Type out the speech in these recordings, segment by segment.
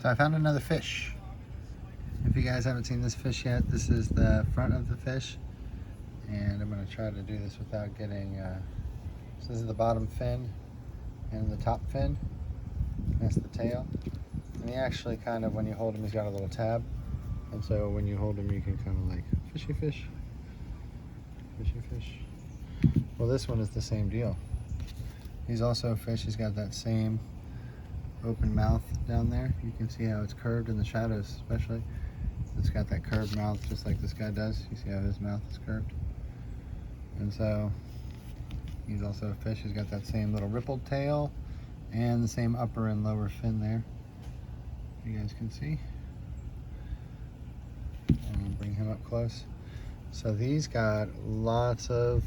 So I found another fish. If you guys haven't seen this fish yet, this is the front of the fish. And I'm going to try to do this without getting, so this is the bottom fin and the top fin. That's the tail. And he actually kind of, when you hold him, he's got a little tab. And so when you hold him, you can kind of like, fishy fish, fishy fish. Well, this one is the same deal. He's also a fish. He's got that same open mouth down there. You can see how it's curved in the shadows, especially. It's got that curved mouth just like this guy does. You see how his mouth is curved? And so he's also a fish. He's got that same little rippled tail and the same upper and lower fin there. You guys can see. I'm gonna bring him up close. So these got lots of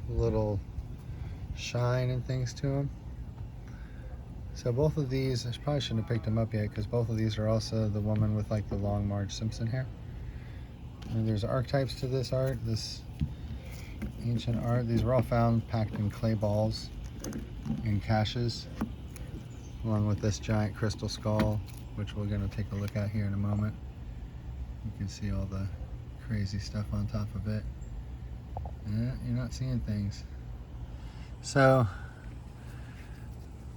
little shine and things to them. So both of these, I probably shouldn't have picked them up yet because both of these are also the woman with like the long Marge Simpson hair. And there's archetypes to this art, this ancient art. These were all found packed in clay balls in caches, along with this giant crystal skull, which we're going to take a look at here in a moment. You can see all the crazy stuff on top of it. Yeah, you're not seeing things. So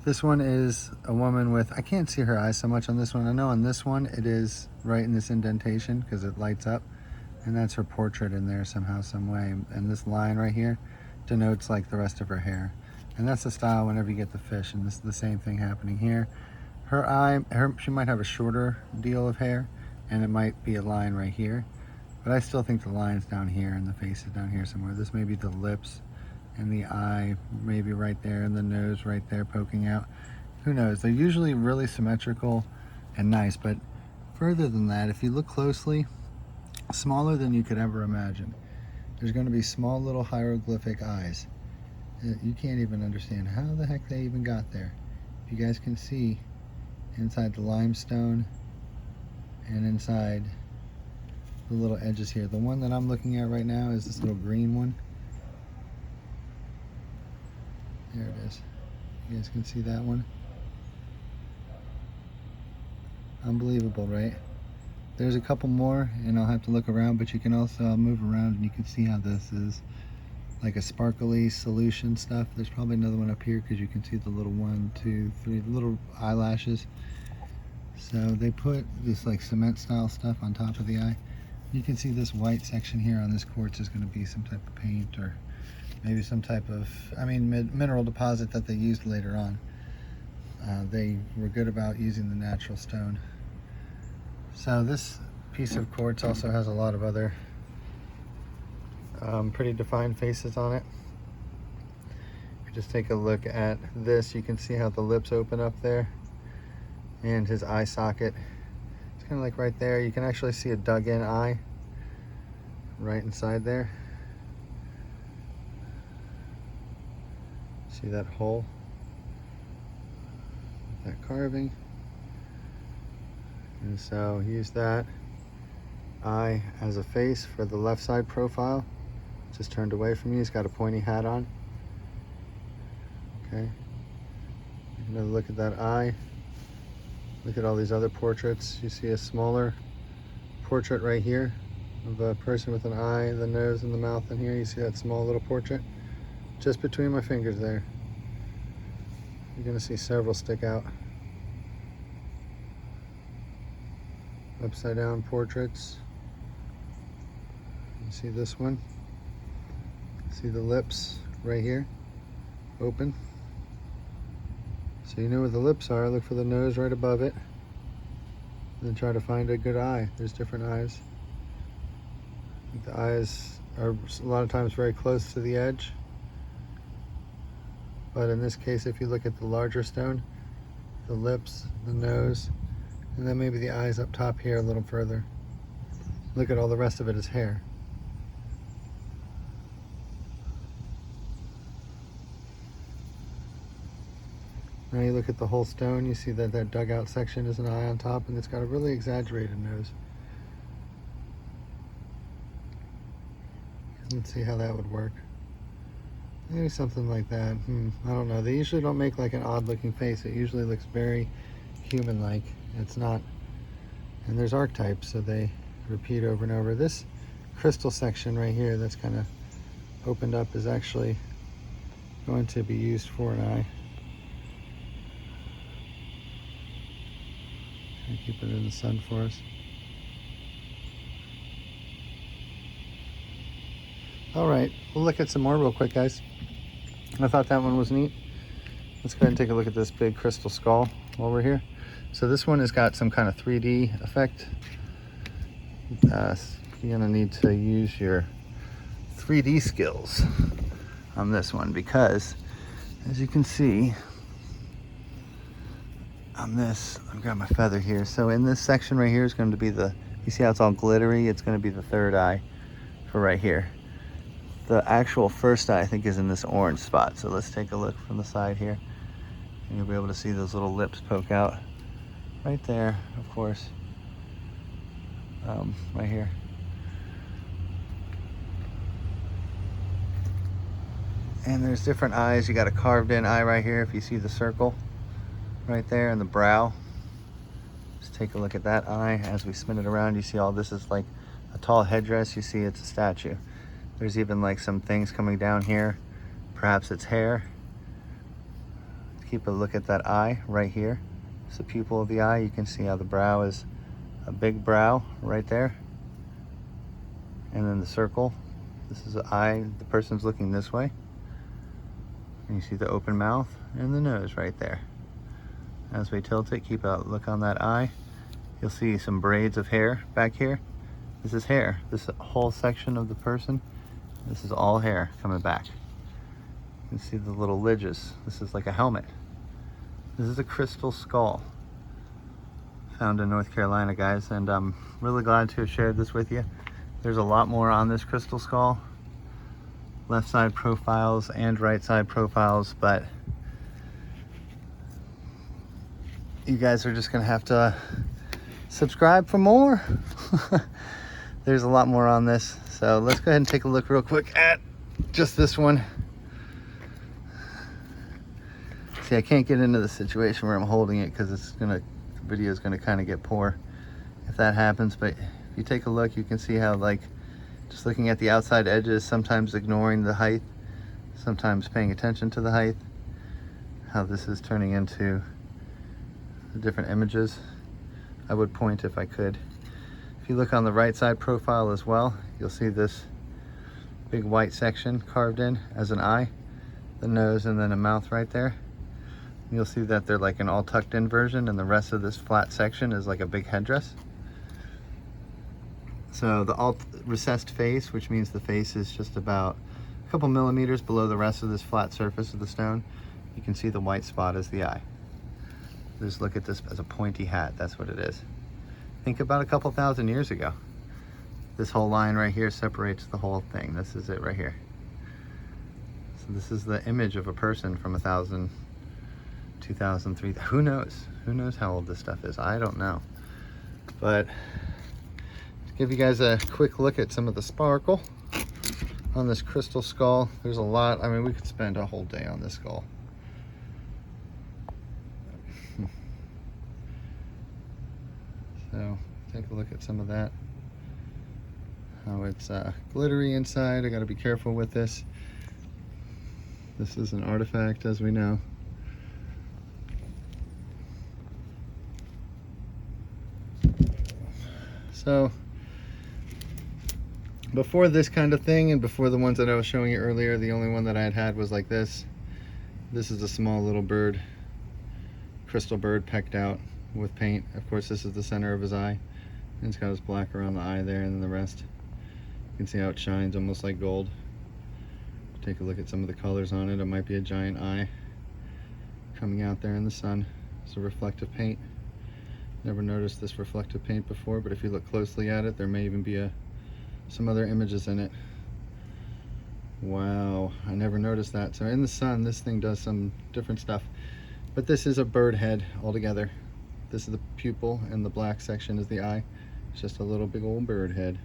this one is a woman with, I can't see her eyes so much on this one. I know on this one it is right in this indentation because it lights up, and that's her portrait in there somehow, some way. And this line right here denotes like the rest of her hair. And that's the style whenever you get the fish, and this is the same thing happening here. Her eye, she might have a shorter deal of hair, and it might be a line right here. But I still think the line's down here and the face is down here somewhere. This may be the lips and the eye maybe right there, and the nose right there poking out. Who knows? They're usually really symmetrical and nice, but further than that, if you look closely, smaller than you could ever imagine. There's going to be small little hieroglyphic eyes. You can't even understand how the heck they even got there. If you guys can see inside the limestone and inside the little edges here. The one that I'm looking at right now is this little green one. There it is. You guys can see that one. Unbelievable, right? There's a couple more, and I'll have to look around, but you can also move around and you can see how this is like a sparkly solution stuff. There's probably another one up here because you can see the little 1, 2, 3 little eyelashes. So they put this like cement style stuff on top of the eye. You can see this white section here on this quartz is going to be some type of paint, or maybe some type of, mineral deposit that they used later on. They were good about using the natural stone. So this piece of quartz also has a lot of other pretty defined faces on it. If you just take a look at this, you can see how the lips open up there, and his eye socket. It's kind of like right there. You can actually see a dug in eye right inside there. See that hole? That carving. And so use that eye as a face for the left side profile. Just turned away from you. He's got a pointy hat on. Okay. Another look at that eye. Look at all these other portraits. You see a smaller portrait right here of a person with an eye, the nose and the mouth in here. You see that small little portrait just between my fingers there. You're going to see several stick out. Upside down portraits. You see this one? See the lips right here, open. So you know where the lips are. Look for the nose right above it. Then try to find a good eye. There's different eyes. The eyes are a lot of times very close to the edge. But in this case, if you look at the larger stone, the lips, the nose, and then maybe the eyes up top here a little further. Look at all the rest of it is hair. Now you look at the whole stone, you see that that dugout section is an eye on top, and it's got a really exaggerated nose. Let's see how that would work. Maybe something like that. I don't know. They usually don't make like an odd looking face. It usually looks very human-like. It's not And there's archetypes, so they repeat over and over. This crystal section right here that's kind of opened up is actually going to be used for an eye. And keep it in the sun for us. All right, we'll look at some more real quick, guys. I thought that one was neat. Let's go ahead and take a look at this big crystal skull while we're here. So this one has got some kind of 3D effect. You're gonna need to use your 3D skills on this one, because as you can see on this, I've got my feather here. So in this section right here is going to be you see how it's all glittery? It's going to be the third eye for right here. The actual first eye, I think, is in this orange spot. So let's take a look from the side here. And you'll be able to see those little lips poke out right there, of course, right here. And there's different eyes. You got a carved in eye right here if you see the circle right there in the brow. Just take a look at that eye. As we spin it around, you see all this is like a tall headdress. You see it's a statue. There's even like some things coming down here. Perhaps it's hair. Keep a look at that eye right here. It's the pupil of the eye. You can see how the brow is a big brow right there. And then the circle. This is the eye. The person's looking this way. And you see the open mouth and the nose right there. As we tilt it, keep a look on that eye. You'll see some braids of hair back here. This is hair. This whole section of the person, this is all hair coming back. You can see the little lidges. This is like a helmet. This is a crystal skull found in North Carolina, guys, and I'm really glad to have shared this with you. There's a lot more on this crystal skull. Left side profiles and right side profiles, but you guys are just gonna have to subscribe for more. There's a lot more on this, so let's go ahead and take a look real quick at just this one. See, I can't get into the situation where I'm holding it because the video is gonna kind of get poor if that happens, but if you take a look, you can see how, like, just looking at the outside edges, sometimes ignoring the height, sometimes paying attention to the height, how this is turning into the different images. I would point if I could. If you look on the right side profile as well, you'll see this big white section carved in as an eye, the nose, and then a mouth right there. You'll see that they're like an all tucked in version, and the rest of this flat section is like a big headdress. So the alt recessed face, which means the face is just about a couple millimeters below the rest of this flat surface of the stone. You can see the white spot as the eye. Just look at this as a pointy hat. That's what it is. Think about a couple thousand years ago. This whole line right here separates the whole thing. This is it right here. So this is the image of a person from 1,000, 2,000, 3,000. Who knows? Who knows how old this stuff is? I don't know. But to give you guys a quick look at some of the sparkle on this crystal skull, there's a lot. I mean, we could spend a whole day on this skull. So take a look at some of that. How it's glittery inside. I got to be careful with this. This is an artifact, as we know. So before this kind of thing, and before the ones that I was showing you earlier, the only one that I had was like this. This is a small little bird, crystal bird pecked out with paint. Of course, this is the center of his eye, and it's got his black around the eye there, and then the rest. You can see how it shines almost like gold. Take a look at some of the colors on it. It might be a giant eye coming out there in the sun. It's a reflective paint. Never noticed this reflective paint before, but if you look closely at it, there may even be some other images in it. Wow, I never noticed that. So in the sun, this thing does some different stuff. But this is a bird head altogether. This is the pupil, and the black section is the eye. It's just a little big old bird head.